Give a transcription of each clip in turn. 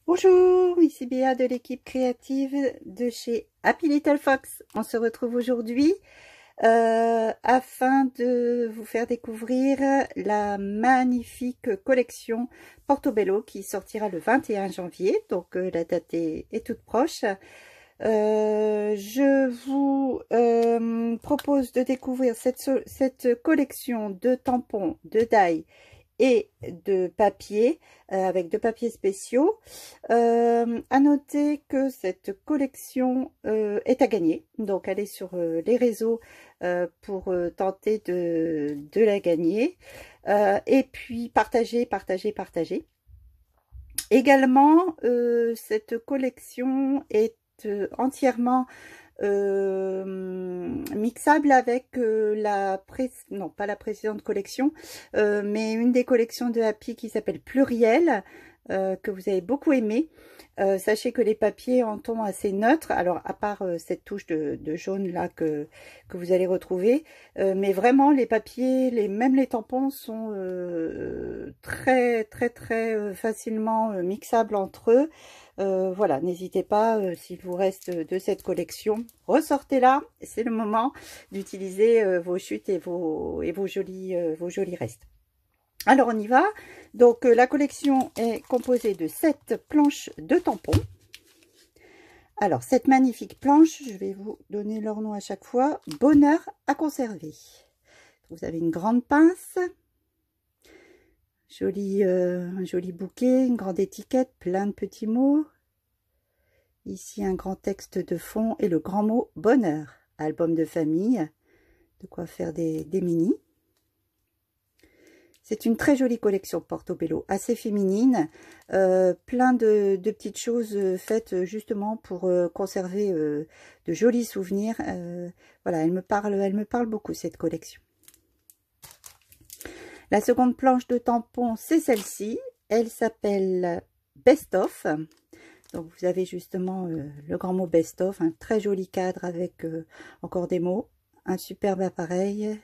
Bonjour, ici Béa de l'équipe créative de chez Happy Little Fox. On se retrouve aujourd'hui afin de vous faire découvrir la magnifique collection Portobello qui sortira le 21 janvier, donc la date est toute proche. Je vous propose de découvrir cette collection de tampons, de die et de papier avec de papiers spéciaux. À noter que cette collection est à gagner, donc allez sur les réseaux pour tenter de la gagner, et puis partagez. Également, cette collection est entièrement mixable avec non pas la précédente collection, mais une des collections de Happy qui s'appelle Pluriel, que vous avez beaucoup aimé. Sachez que les papiers en ton assez neutre, alors à part cette touche de jaune là que vous allez retrouver, mais vraiment les papiers, même les tampons sont très facilement mixables entre eux. Voilà, n'hésitez pas, s'il vous reste de cette collection, ressortez-la, c'est le moment d'utiliser vos chutes et vos jolis restes. Alors on y va. Donc la collection est composée de 7 planches de tampons. Alors cette magnifique planche, je vais vous donner leur nom à chaque fois. Bonheur à conserver. Vous avez une grande pince, un joli bouquet, une grande étiquette, plein de petits mots. Ici un grand texte de fond et le grand mot bonheur. Album de famille, de quoi faire des mini. C'est une très jolie collection Portobello, assez féminine, plein de petites choses faites justement pour conserver de jolis souvenirs. Voilà, elle me parle beaucoup cette collection. La seconde planche de tampon, c'est celle-ci. Elle s'appelle Best of. Donc vous avez justement le grand mot Best of, un très joli cadre avec encore des mots, un superbe appareil.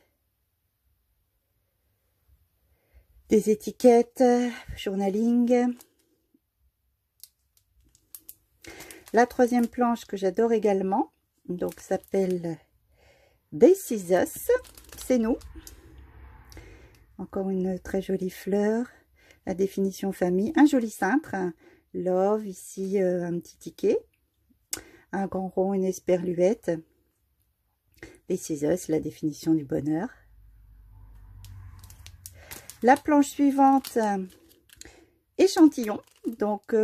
Des étiquettes, journaling. La troisième planche que j'adore également, donc s'appelle This Is Us, c'est nous. Encore une très jolie fleur, la définition famille, un joli cintre, love, ici un petit ticket, un grand rond, une esperluette. This Is Us, la définition du bonheur. La planche suivante, échantillon, donc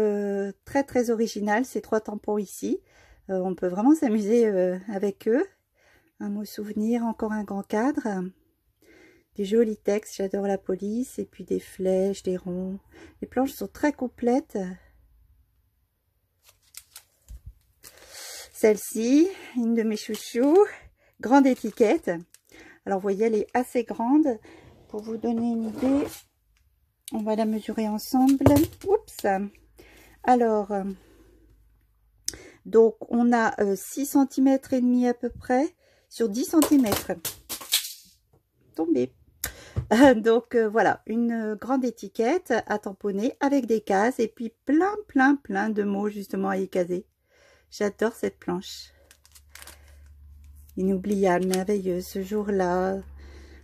très original, ces 3 tampons ici. On peut vraiment s'amuser avec eux. Un mot souvenir, encore un grand cadre. Des jolis textes, j'adore la police, et puis des flèches, des ronds. Les planches sont très complètes. Celle-ci, une de mes chouchous, grande étiquette. Alors vous voyez, elle est assez grande. Pour vous donner une idée, on va la mesurer ensemble. Oups. Alors, donc on a 6 cm et demi à peu près sur 10 cm. Tombé. Donc voilà, une grande étiquette à tamponner avec des cases et puis plein de mots justement à y caser. J'adore cette planche. Inoubliable, merveilleuse, ce jour-là.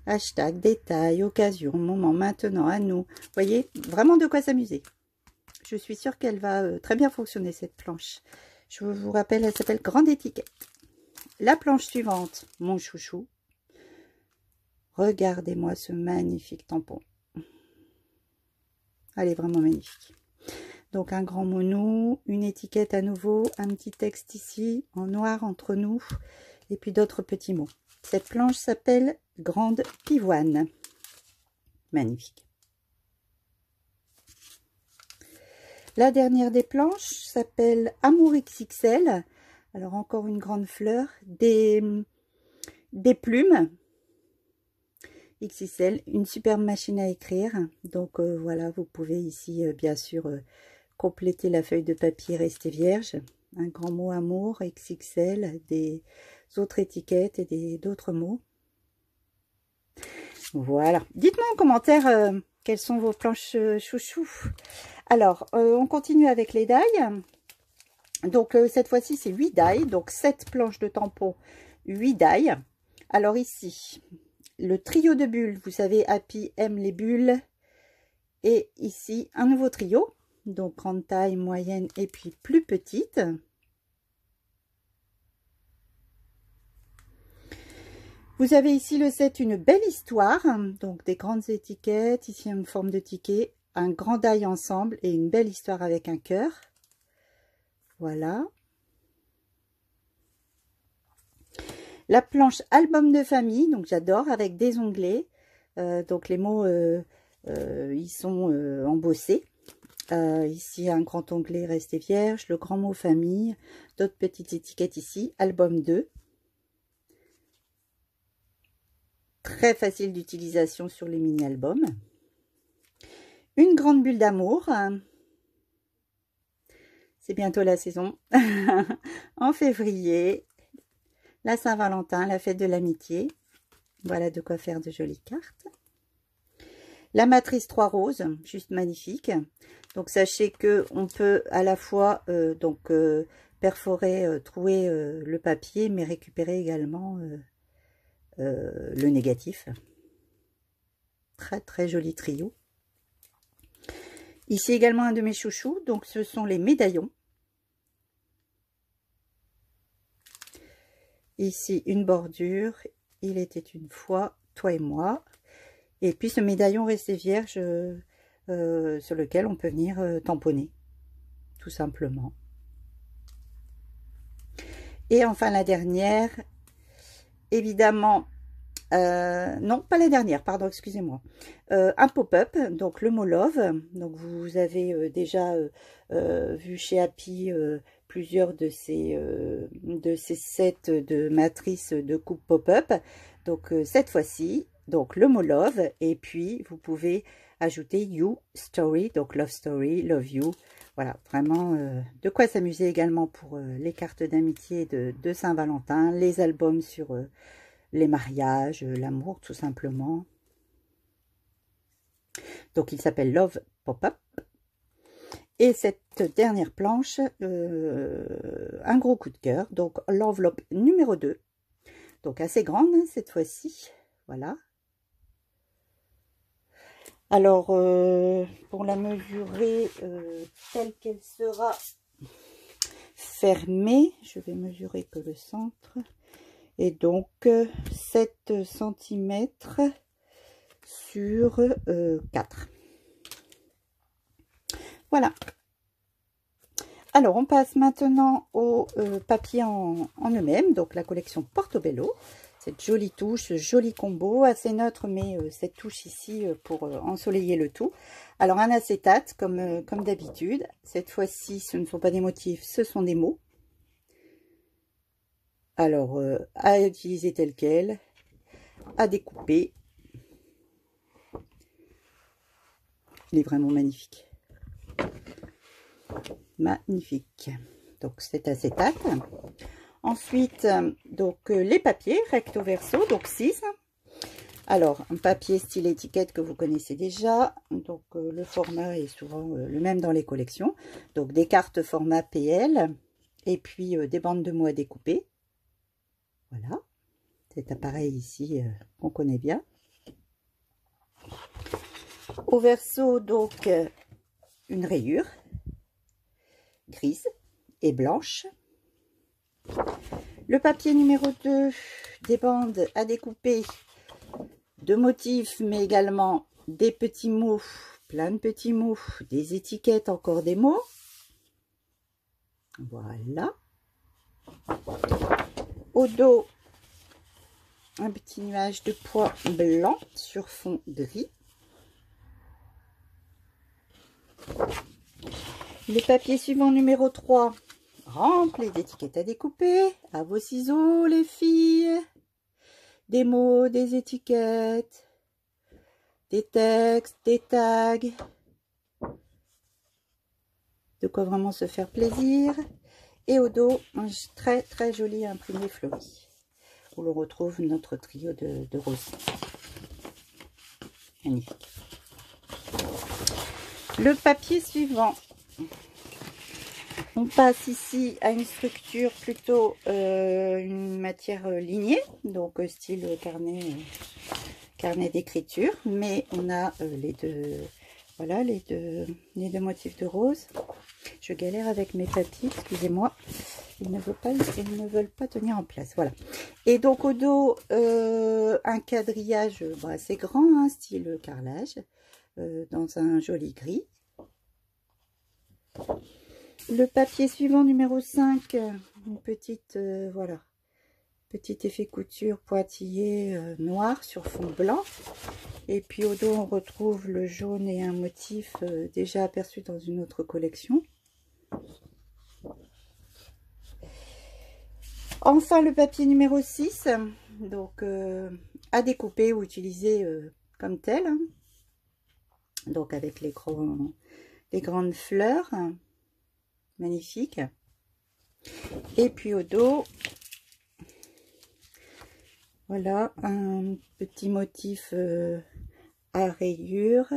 Hashtag, détail, occasion, moment, maintenant, à nous. Vous voyez, vraiment de quoi s'amuser. Je suis sûre qu'elle va très bien fonctionner, cette planche. Je vous rappelle, elle s'appelle Grande Étiquette. La planche suivante, mon chouchou. Regardez-moi ce magnifique tampon. Elle est vraiment magnifique. Donc, un grand mono, une étiquette à nouveau, un petit texte ici, en noir entre nous, et puis d'autres petits mots. Cette planche s'appelle Grande Pivoine. Magnifique. La dernière des planches s'appelle Amour XXL. Alors encore une grande fleur, des plumes XXL, une superbe machine à écrire. Donc voilà, vous pouvez ici bien sûr compléter la feuille de papier restée vierge. Un grand mot amour XXL, des autres étiquettes et d'autres mots. Voilà. Dites-moi en commentaire quelles sont vos planches chouchou. Alors, on continue avec les die. Donc, cette fois-ci, c'est 8 die. Donc, 7 planches de tampon, 8 die. Alors, ici, le trio de bulles. Vous savez, Happy aime les bulles. Et ici, un nouveau trio. Donc, grande taille, moyenne et puis plus petite. Vous avez ici le set Une belle histoire. Donc, des grandes étiquettes. Ici, une forme de ticket. Un grand die ensemble et une belle histoire avec un cœur. Voilà. La planche album de famille. Donc, j'adore avec des onglets. Donc, les mots, ils sont embossés. Ici, un grand onglet resté vierge, le grand mot famille, d'autres petites étiquettes ici, album 2. Très facile d'utilisation sur les mini-albums. Une grande bulle d'amour. C'est bientôt la saison. En février, la Saint-Valentin, la fête de l'amitié. Voilà de quoi faire de jolies cartes. La matrice 3 roses, juste magnifique. Donc, sachez que on peut à la fois perforer, trouer le papier, mais récupérer également le négatif. Très, très joli trio. Ici également un de mes chouchous. Donc, ce sont les médaillons. Ici, une bordure. Il était une fois, toi et moi. Et puis ce médaillon resté vierge sur lequel on peut venir tamponner, tout simplement. Et enfin la dernière, évidemment, non pas la dernière, pardon, excusez-moi, un pop-up, donc le mot love. Donc vous avez déjà vu chez Happy plusieurs de ces sets de matrices de coupe pop-up. Donc cette fois-ci, donc le mot love, et puis vous pouvez ajouter you story, donc love story, love you. Voilà, vraiment de quoi s'amuser également pour les cartes d'amitié de Saint-Valentin, les albums sur les mariages, l'amour tout simplement. Donc il s'appelle Love Pop-up. Et cette dernière planche, un gros coup de cœur, donc l'enveloppe numéro 2. Donc assez grande hein, cette fois-ci, voilà. Alors, pour la mesurer telle qu'elle sera fermée, je vais mesurer que le centre. Et donc, 7 cm sur 4. Voilà. Alors, on passe maintenant au papier en eux-mêmes. Donc, la collection Portobello. Cette jolie touche, ce joli combo, assez neutre, mais cette touche ici pour ensoleiller le tout. Alors, un acétate, comme d'habitude. Cette fois-ci, ce ne sont pas des motifs, ce sont des mots. Alors, à utiliser tel quel, à découper. Il est vraiment magnifique. Magnifique. Donc, cet acétate. Ensuite, donc les papiers recto verso, donc 6. Alors, un papier style étiquette que vous connaissez déjà. Donc, le format est souvent le même dans les collections. Donc, des cartes format PL et puis des bandes de mots à découper. Voilà. Cet appareil ici qu'on connaît bien. Au verso, donc, une rayure grise et blanche. Le papier numéro 2, des bandes à découper de motifs, mais également des petits mots, plein de petits mots, des étiquettes, encore des mots. Voilà. Au dos, un petit nuage de pois blanc sur fond gris. Le papier suivant numéro 3, rempli d'étiquettes à découper. À vos ciseaux, les filles. Des mots, des étiquettes, des textes, des tags. De quoi vraiment se faire plaisir. Et au dos, un très très joli imprimé fleuri, où l'on retrouve notre trio de roses. Magnifique. Le papier suivant. On passe ici à une structure plutôt une matière lignée, donc style carnet d'écriture, mais on a les deux, voilà, les deux motifs de rose. Je galère avec mes papiers, excusez-moi, ils ne veulent pas tenir en place, voilà. Et donc au dos, un quadrillage assez grand, hein, style carrelage, dans un joli gris. Le papier suivant, numéro 5, une petite, voilà, petit effet couture pointillé noir sur fond blanc. Et puis au dos, on retrouve le jaune et un motif déjà aperçu dans une autre collection. Enfin, le papier numéro 6, donc à découper ou utiliser comme tel. Hein. Donc avec les grandes fleurs. Magnifique. Et puis au dos, voilà un petit motif à rayures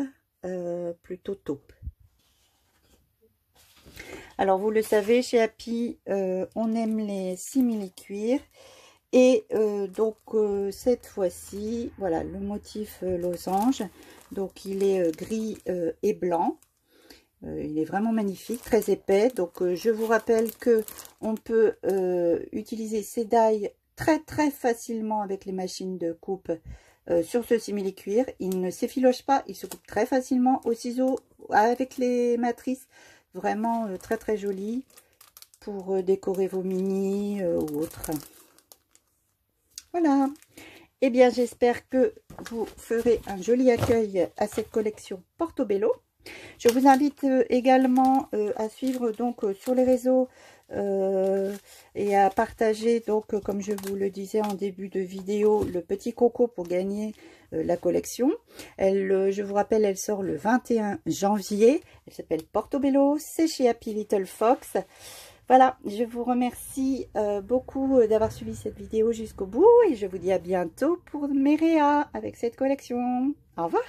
plutôt taupe. Alors vous le savez, chez Happy on aime les simili-cuir et donc cette fois-ci, voilà le motif losange, donc il est gris et blanc. Il est vraiment magnifique, très épais. Donc je vous rappelle que on peut utiliser ces die très facilement avec les machines de coupe sur ce simili-cuir. Il ne s'effiloche pas, il se coupe très facilement au ciseau avec les matrices. Vraiment très joli pour décorer vos mini ou autres. Voilà. Eh bien j'espère que vous ferez un joli accueil à cette collection Portobello. Je vous invite également à suivre donc sur les réseaux et à partager donc comme je vous le disais en début de vidéo le petit concours pour gagner la collection. Je vous rappelle, elle sort le 21 janvier. Elle s'appelle Portobello, c'est chez Happy Little Fox. Voilà, je vous remercie beaucoup d'avoir suivi cette vidéo jusqu'au bout et je vous dis à bientôt pour mes réas avec cette collection. Au revoir.